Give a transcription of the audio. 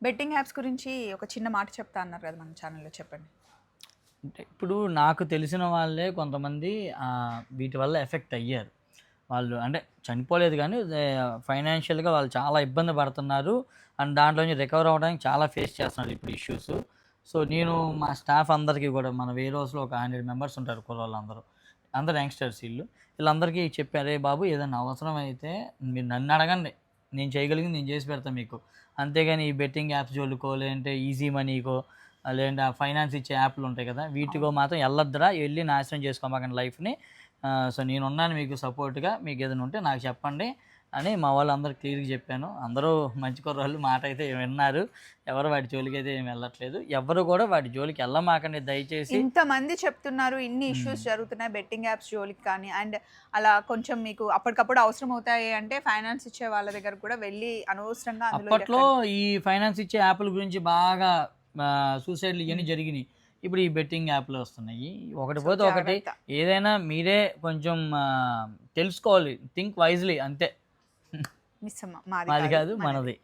Betting apps గురించి ఒక చిన్న మాట చెప్తా అన్నారు కదా మన ఛానల్‌లో చెప్పండి. అంటే ఇప్పుడు నాకు తెలిసిన వాళ్ళే కొంతమంది వీటి వల్ల ఎఫెక్ట్ అయ్యారు. వాళ్ళు అంటే చనిపోలేదు గానీ ఫైనాన్షియల్‌గా వాళ్ళు చాలా ఇబ్బంది పడుతున్నారు. అండ్ దాంట్లో నుంచి రికవర్ అవ్వడానికి చాలా ఫేస్ చేస్తున్నారు ఇప్పుడు ఇష్యూస్. సో, నేను మా స్టాఫ్ అందరికీ కూడా మన వేర్ హౌస్‌లో ఒక 100 మెంబర్స్ ఉంటారు కుర్రోళ్ళందరూ. అందరూ యంగ్‌స్టర్స్ ఈళ్ళు. వీళ్ళందరికీ చెప్పా, "అరేయ్ బాబు ఏదైనా అవసరమైతే మీరు నన్ను అడగండి. నేను చేయగలిగింది నేను చేసి పెడతా మీకు. అంతేగాని ఈ బెట్టింగ్ యాప్స్ జోలికో, లేదంటే ఈజీ మనీకో, లేదంటే ఆ ఫైనాన్స్ ఇచ్చే యాప్‌లు ఉంటాయి కదా! వీటికో అవును. మాత్రం ఎళ్ళొద్దురా! ఎళ్లి నాశనం చేసుకోమాకండి లైఫ్‌ని. సో, నేనున్నాను మీకు సపోర్ట్‌గా. మీకేదైనా ఉంటే నాకు చెప్పండి" అని మా వాళ్ళందరికి క్లియర్‌గా చెప్పాను. అందరూ మంచి కుర్రోళ్ళు మాటైతే విన్నారు. ఎవరు వాటి జోలికైతే ఏమి వెళ్ళట్లేదు. ఎవ్వరు కూడా వాటి జోలికి ఎళ్ళమాకండి దయచేసి. ఇంతమంది చెప్తున్నారు, ఇన్ని హ్మ్. ఇష్యూస్ జరుగుతున్నాయి బెట్టింగ్ యాప్స్ జోలికి కానీ, అండ్ అలా కొంచెం మీకు అప్పటికప్పుడు అవసరం అవుతాయి అంటే ఫైనాన్స్ ఇచ్చే వాళ్ళ దగ్గరకు కూడా వెళ్లి అనవసరంగా అందులో అప్పట్లో ఇరక్కండి. ఈ ఫైనాన్స్ ఇచ్చే యాప్‌ల గురించి బాగా సూసైడ్‌లు ఇయన్నీ హ్మ్. జరిగినియి. ఇప్పుడు ఈ బెట్టింగ్ యాప్‌లు వస్తున్నాయి. ఒకటి సో, పోతే ఒకటి. జాగ్రత్త. ఏదైనా మీరే కొంచెం తెలుసుకోవాలి. థింక్ వైజ్‌లీ అంతే. మిస్సమ్మ. మాది మాది కాదు కాదు మనది. మనది.